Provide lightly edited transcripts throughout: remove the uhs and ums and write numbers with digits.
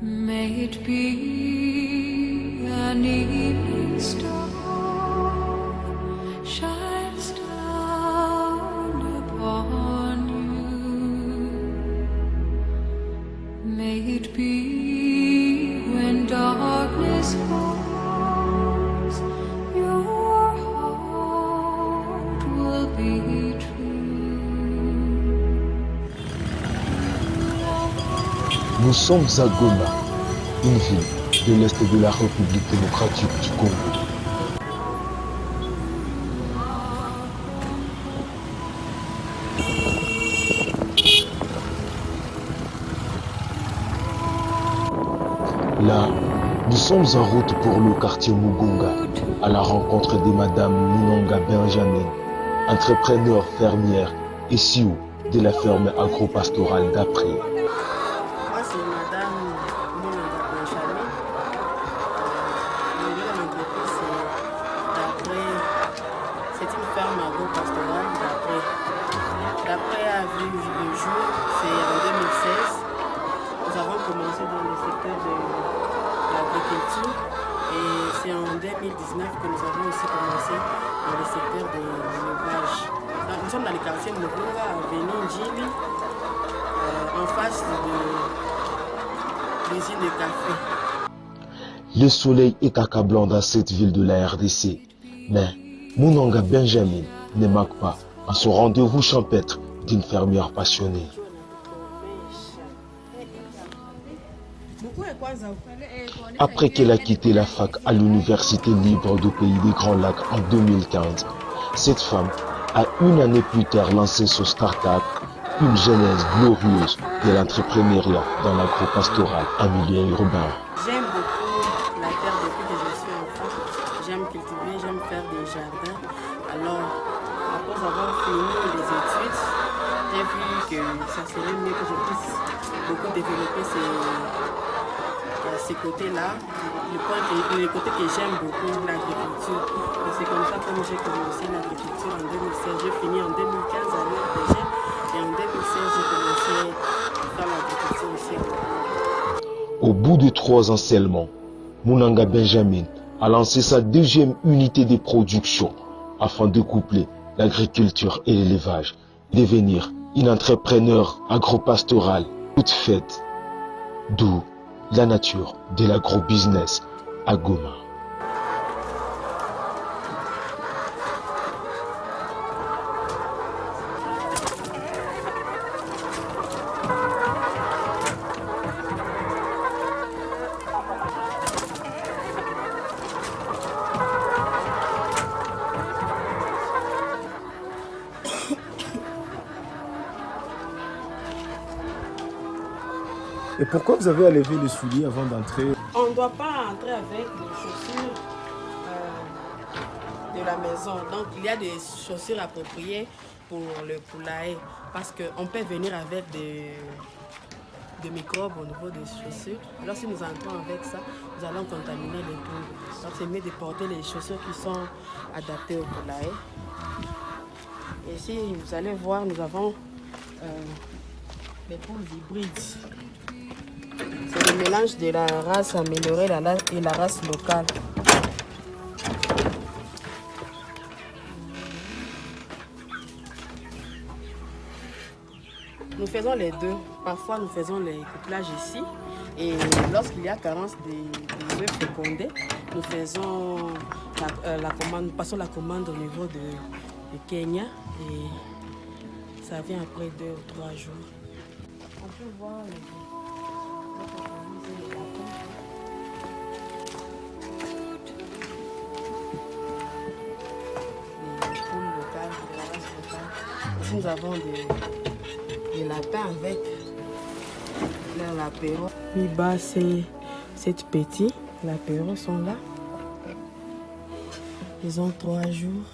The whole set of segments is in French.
May it be an evening star shines down upon you. May it be when darkness falls, your heart will be true. Nous sommes à Goma, une ville de l'Est de la République démocratique du Congo. Là, nous sommes en route pour le quartier Mugunga, à la rencontre de Madame Munonga Benjamin, entrepreneur fermière et CEO de la ferme agro-pastorale d'Après. Moi, c'est Madame Munonga Benjamin. Le nom de l'entreprise, c'est d'Après. C'est une ferme agro-pastorale d'Après. D'Après a vu le jour, c'est en 2016. Nous avons commencé dans le secteur de l'agriculture et c'est en 2019 que nous avons aussi commencé dans le secteur de l'élevage. Nous sommes dans le quartier Mugunga, avenue Njili, en face de l'usine de café. Le soleil est accablant dans cette ville de la RDC, mais Munonga Benjamin ne manque pas à son rendez-vous champêtre d'une fermière passionnée. Après qu'elle a quitté la fac à l'Université libre du pays des Grands Lacs en 2015, cette femme a une année plus tard lancé son start-up, une genèse glorieuse de l'entrepreneuriat dans l'agro-pastoral en milieu urbain. J'aime beaucoup la terre depuis que je suis enfant. J'aime cultiver, j'aime faire des jardins. Alors, après avoir fini les études, j'ai vu que ça serait mieux que je puisse beaucoup développer ces côtés-là. Le côté que j'aime beaucoup, l'agriculture. Et c'est comme ça que j'ai commencé l'agriculture en 2016. J'ai fini en 2015 à l'URPG et en 2016 j'ai commencé à faire l'agriculture aussi. Au bout de 3 ans seulement, Munonga Benjamin a lancé sa deuxième unité de production afin de coupler l'agriculture et l'élevage, devenir une entrepreneur agro-pastorale toute faite, d'où la nature de l'agro-business à Goma. Et pourquoi vous avez enlevé les souliers avant d'entrer? On ne doit pas entrer avec les chaussures de la maison. Donc, il y a des chaussures appropriées pour le poulailler. Parce qu'on peut venir avec des microbes au niveau des chaussures. Alors, si nous entrons avec ça, nous allons contaminer les poules. Donc, c'est mieux de porter les chaussures qui sont adaptées au poulailler. Et ici, vous allez voir, nous avons les poules hybrides. C'est le mélange de la race améliorée et la race locale. Nous faisons les deux. Parfois, nous faisons les couplages ici. Et lorsqu'il y a carence des œufs fécondés, nous faisons la commande, nous passons la commande au niveau de Kenya. Et ça vient après 2 ou 3 jours. On peut voir les poules locales, de la race locale. Ici, nous avons des lapins avec leur lapéro. Plus bas, c'est 7 petits. Lapéros sont là. Ils ont 3 jours.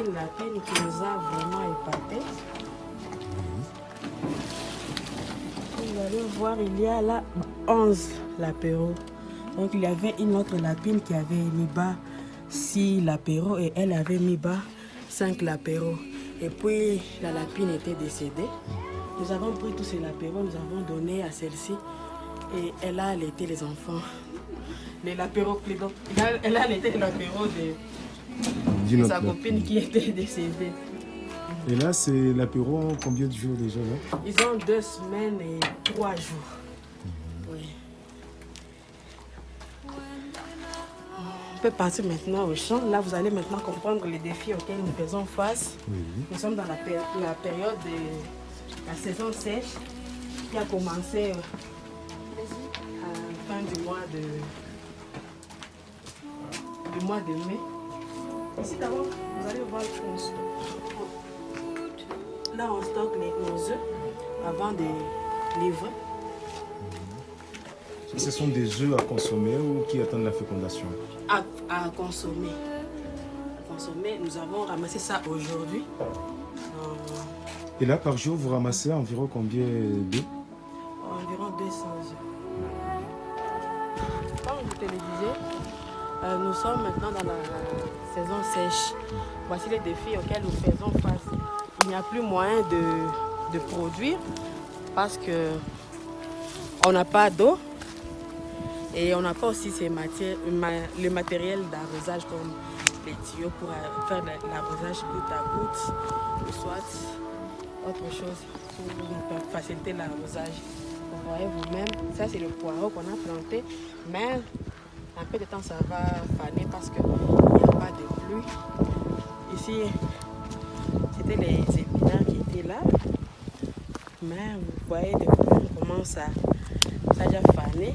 Une lapine qui nous a vraiment épatés. Vous allez voir, il y a là 11 lapéros. Donc il y avait une autre lapine qui avait mis bas 6 lapéros et elle avait mis bas 5 lapéros. Et puis la lapine était décédée. Nous avons pris tous ces lapéros, nous avons donné à celle-ci et elle a allaité les enfants. Les lapéros, plutôt. Elle a allaité les lapéros de sa copine qui était décédée. Et là, c'est l'apéro combien de jours déjà là? Ils ont 2 semaines et 3 jours. Oui. On peut passer maintenant au champ. Là, vous allez maintenant comprendre les défis auxquels nous faisons face. Oui. Nous sommes dans la période de la saison sèche qui a commencé à la fin du mois de mai. Ici d'abord, vous allez voir qu'on stocke. Là, on stocke nos œufs avant de livrer. Ce sont des œufs à consommer ou qui attendent la fécondation? À consommer. À consommer. Nous avons ramassé ça aujourd'hui. Et là, par jour, vous ramassez environ combien d'œufs? Environ 200 œufs. Comme je te le disais, nous sommes maintenant dans la saison sèche. Voici les défis auxquels nous faisons face. Il n'y a plus moyen de produire parce que on n'a pas d'eau et on n'a pas aussi le matériel d'arrosage comme les tuyaux pour faire l'arrosage goutte à goutte ou soit autre chose pour faciliter l'arrosage. Vous voyez vous-même, ça c'est le poireau qu'on a planté, mais un peu de temps ça va faner parce qu'il n'y a pas de pluie. Ici, c'était les épinards qui étaient là, mais vous voyez de vous-même comment ça a déjà fané.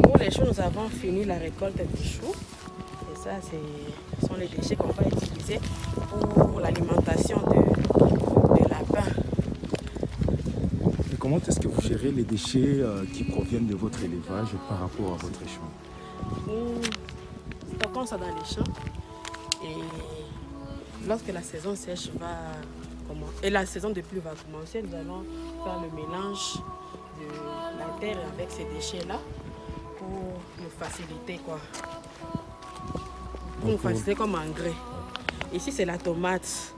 Pour les choux, nous avons fini la récolte des choux. Et ça, ce sont les déchets qu'on va utiliser pour l'alimentation de lapins. Et comment est-ce que vous gérez les déchets qui proviennent de votre élevage par rapport à votre champ? Nous stockons ça dans les champs. Et lorsque la saison sèche va commencer, et la saison de pluie va commencer, nous allons faire le mélange de la terre avec ces déchets-là pour nous faciliter quoi. Pour nous faciliter comme engrais. Ici c'est la tomate.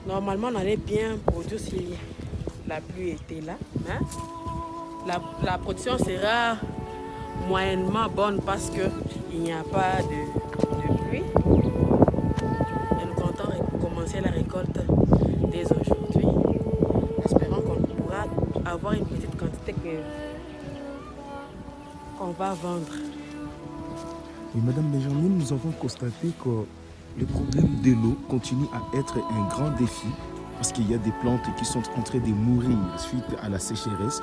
Normalement on allait bien produire si la pluie était là. Hein? La production sera moyennement bonne parce qu'il n'y a pas de pluie. Et nous comptons commencer la récolte dès aujourd'hui. Espérons qu'on pourra avoir une petite quantité qu'on va vendre. Et Madame Benjamin, nous avons constaté que le problème de l'eau continue à être un grand défi parce qu'il y a des plantes qui sont en train de mourir suite à la sécheresse.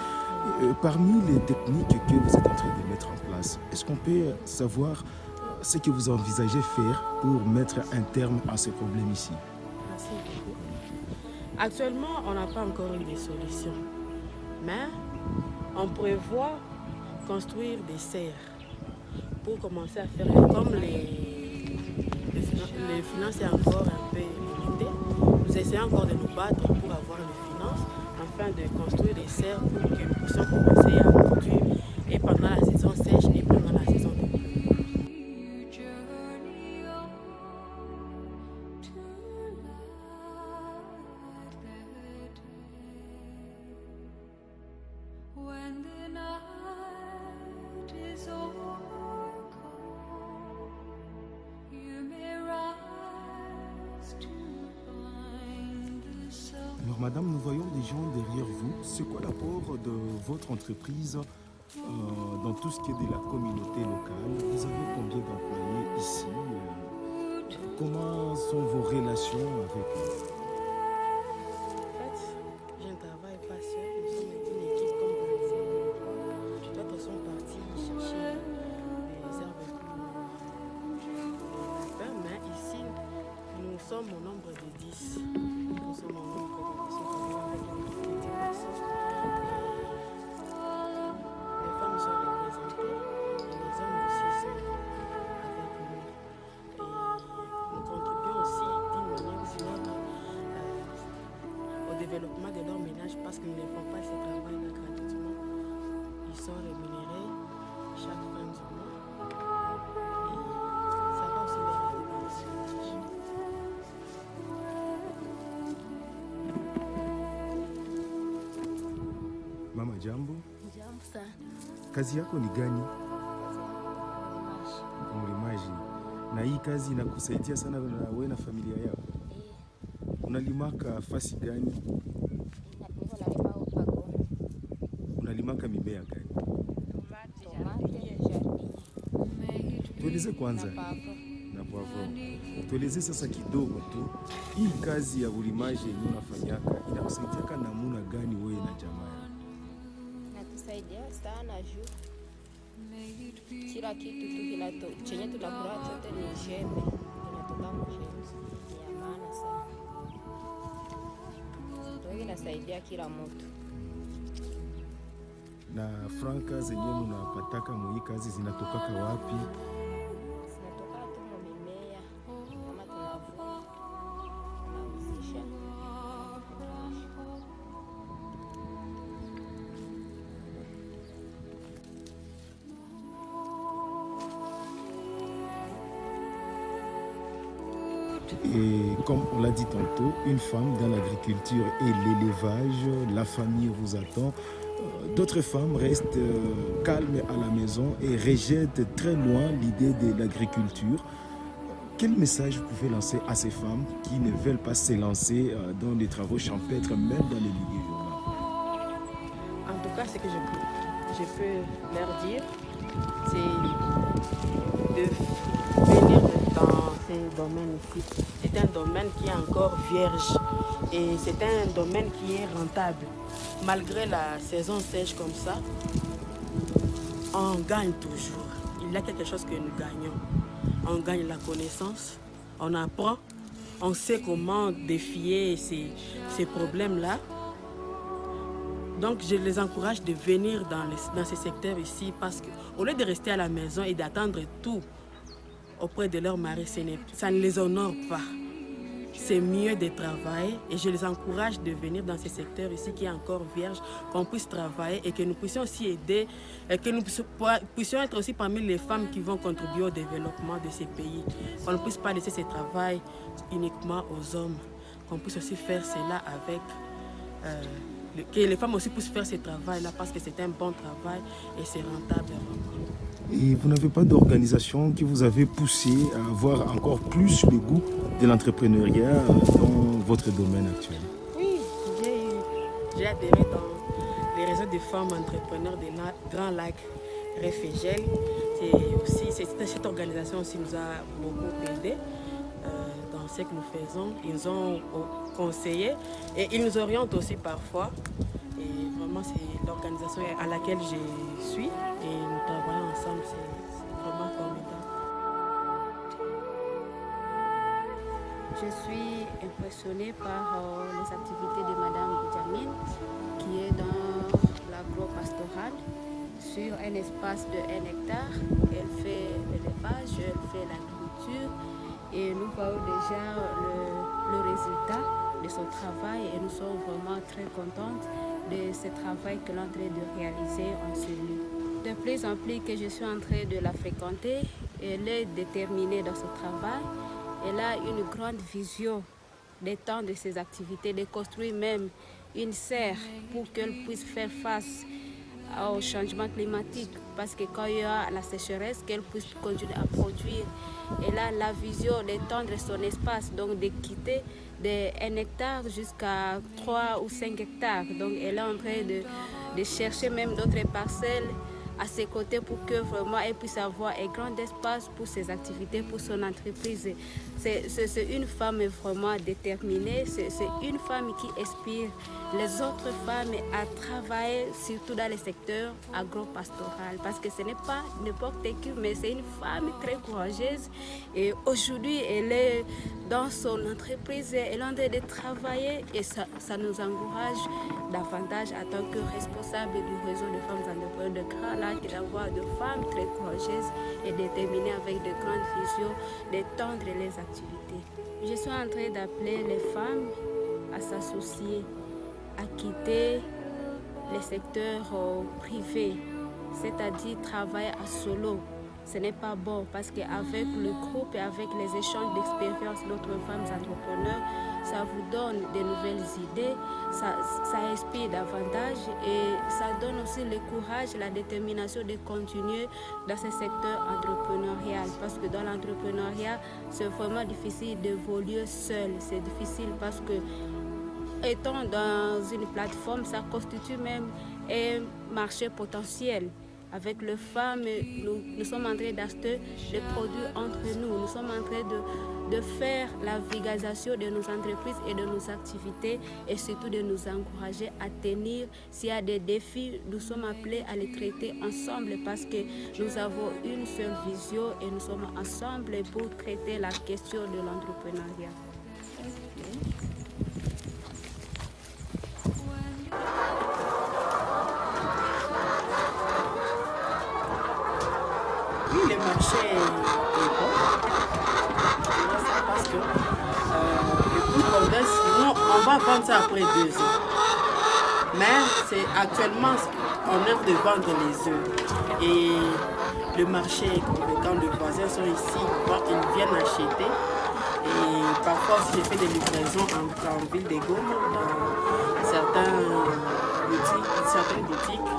Parmi les techniques que vous êtes en train de mettre en place, est-ce qu'on peut savoir ce que vous envisagez faire pour mettre un terme à ce problème ici? Merci beaucoup. Actuellement, on n'a pas encore eu des solutions, mais on prévoit construire des serres pour commencer à faire comme les finances est encore un peu limitées. Nous essayons encore de nous battre pour avoir les finances afin de construire des serres pour que nous puissions commencer à produire et pendant la saison sèche et pendant la saison de pluie. When the night is overcome, you may rise to find the sun. Alors Madame, nous voyons des gens derrière vous. C'est quoi l'apport de votre entreprise dans tout ce qui est de la communauté locale? Vous avez combien d'employés ici? Comment sont vos relations avec eux? En fait, je ne travaille pas seul, nous sommes une équipe comme vous le savez. D'autres sont partis chercher des herbes pour les lapins, mais ici, nous sommes au nombre de 10. Nous sommes au nombre de 10, avec une petite personne. Les femmes sont représentées et les hommes aussi sont avec nous. Et nous contribuons aussi d'une manière ou d'une autre au développement de leur ménage parce que nous ne font pas ce travail-là gratuitement. ils sont rémunérés chaque fin du mois. Et ça va aussi leur aider dans l'esclavage. Mama, jambo. Jambo sana. Kazi yako ni gani? Mlimaji. Na hii kazi inakusaidia sana na wewe na familia yako? Unalimaka fasi gani? Unalimaka mimea gani? Tueleze kwanza. Na poivron. Tueleze sasa kidogo tu. Hii kazi ya ulimaji yenyewe unafanyaka inakusaidia namna gani wewe na jamaa? Natusaidia sana juu kila kitu tu chenye tunakula chote ni jembe, inatoka mjembe, ni ya maana sana. Ndio inasaidia kila mtu. Na franka zenyewe unapataka mwa kazi zinatokaka wapi? Zinatoka tu mimea kama tunavuna, tunauzisha. Et comme on l'a dit tantôt, une femme dans l'agriculture et l'élevage, la famille vous attend. D'autres femmes restent calmes à la maison et rejettent très loin l'idée de l'agriculture. Quel message vous pouvez lancer à ces femmes qui ne veulent pas se lancer dans les travaux champêtres, même dans les milieux urbains? En tout cas, ce que je peux leur dire, c'est de venir dans ces domaines ici. C'est un domaine qui est encore vierge et c'est un domaine qui est rentable. Malgré la saison sèche comme ça, on gagne toujours. Il y a quelque chose que nous gagnons. On gagne la connaissance, on apprend, on sait comment défier ces problèmes-là. Donc je les encourage de venir dans ces secteurs ici parce qu'au lieu de rester à la maison et d'attendre tout auprès de leur mari, ça ne les honore pas. C'est mieux de travailler et je les encourage de venir dans ces secteurs ici qui est encore vierge, qu'on puisse travailler et que nous puissions aussi aider, et que nous puissions être aussi parmi les femmes qui vont contribuer au développement de ces pays. Qu'on ne puisse pas laisser ce travail uniquement aux hommes, qu'on puisse aussi faire cela avec... que les femmes aussi puissent faire ce travail-là parce que c'est un bon travail et c'est rentable. Et vous n'avez pas d'organisation qui vous avait poussé à avoir encore plus le goût de l'entrepreneuriat dans votre domaine actuel? Oui, j'ai adhéré dans les réseaux de femmes entrepreneurs de Grand Lac Réfégel. Cette organisation aussi nous a beaucoup aidé dans ce que nous faisons. Ils ont conseillé et ils nous orientent aussi parfois. Et vraiment, c'est l'organisation à laquelle je suis et nous travaillons ensemble. C'est vraiment formidable. Je suis impressionnée par les activités de Madame Benjamin, qui est dans l'agro-pastoral, sur un espace de 1 hectare. Elle fait l'élevage, elle fait l'agriculture et nous voyons déjà le résultat de son travail et nous sommes vraiment très contentes de ce travail qu'elle est en train de réaliser en ce lieu. De plus en plus que je suis en train de la fréquenter, elle est déterminée dans son travail. Elle a une grande vision d'étendre ses activités, de construire même une serre pour qu'elle puisse faire face au changement climatique. Parce que quand il y a la sécheresse, qu'elle puisse continuer à produire. Elle a la vision d'étendre son espace, donc de quitter de 1 hectare jusqu'à 3 ou 5 hectares. Donc elle est en train de chercher même d'autres parcelles à ses côtés pour que vraiment elle puisse avoir un grand espace pour ses activités, pour son entreprise. C'est une femme vraiment déterminée, c'est une femme qui inspire les autres femmes à travailler surtout dans le secteur agro-pastoral parce que ce n'est pas n'importe qui, mais c'est une femme très courageuse et aujourd'hui elle est dans son entreprise, elle est en train de travailler et ça nous encourage davantage en tant que responsable du réseau de femmes entrepreneurs de Grand Lac d'avoir de femmes très courageuses et déterminées avec de grandes visions d'étendre les activités. Je suis en train d'appeler les femmes à s'associer, à quitter les secteurs privés c'est-à-dire travailler à solo. Ce n'est pas bon parce qu'avec le groupe et avec les échanges d'expériences d'autres femmes entrepreneurs, ça vous donne de nouvelles idées, ça inspire davantage et ça donne aussi le courage, la détermination de continuer dans ce secteur entrepreneurial. Parce que dans l'entrepreneuriat, c'est vraiment difficile d'évoluer seul. C'est difficile parce que étant dans une plateforme, ça constitue même un marché potentiel. Avec les femmes, nous sommes en train d'acheter des produits entre nous. Nous sommes en train de faire la vulgarisation de nos entreprises et de nos activités et surtout de nous encourager à tenir. S'il y a des défis, nous sommes appelés à les traiter ensemble parce que nous avons une seule vision et nous sommes ensemble pour traiter la question de l'entrepreneuriat. Oui, le marché est bon. Parce que le coût de sinon on va vendre ça après 2 ans. Mais c'est actuellement on est de vendre les œufs. Et le marché est compétent, les voisins sont ici, ils viennent acheter. Et parfois aussi j'ai fait des livraisons en ville de Goma, dans certaines boutiques.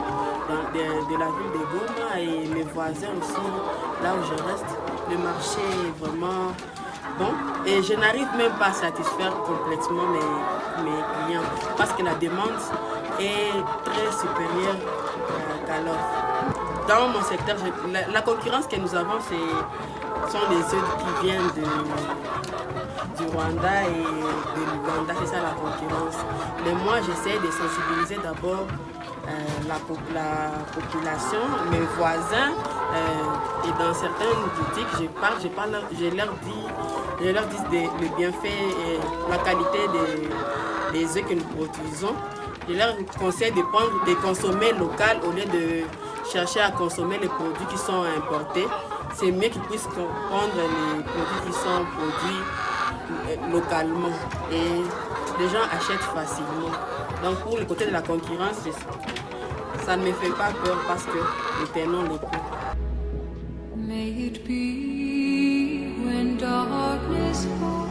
De la ville de Goma et mes voisins aussi, là où je reste, le marché est vraiment bon et je n'arrive même pas à satisfaire complètement mes clients parce que la demande est très supérieure qu'à l'offre. Dans mon secteur, la concurrence que nous avons, sont les œufs qui viennent du Rwanda et de l'Ouganda, c'est ça la concurrence. Mais moi, j'essaie de sensibiliser d'abord la population, mes voisins, et dans certaines boutiques, je leur dis le bienfait et la qualité des œufs que nous produisons. Je leur conseille de consommer local au lieu de chercher à consommer les produits qui sont importés. C'est mieux qu'ils puissent prendre les produits qui sont produits localement et les gens achètent facilement. Donc pour le côté de la concurrence, ça ne me fait pas peur parce que nous tenons le coup. May it be when darkness falls.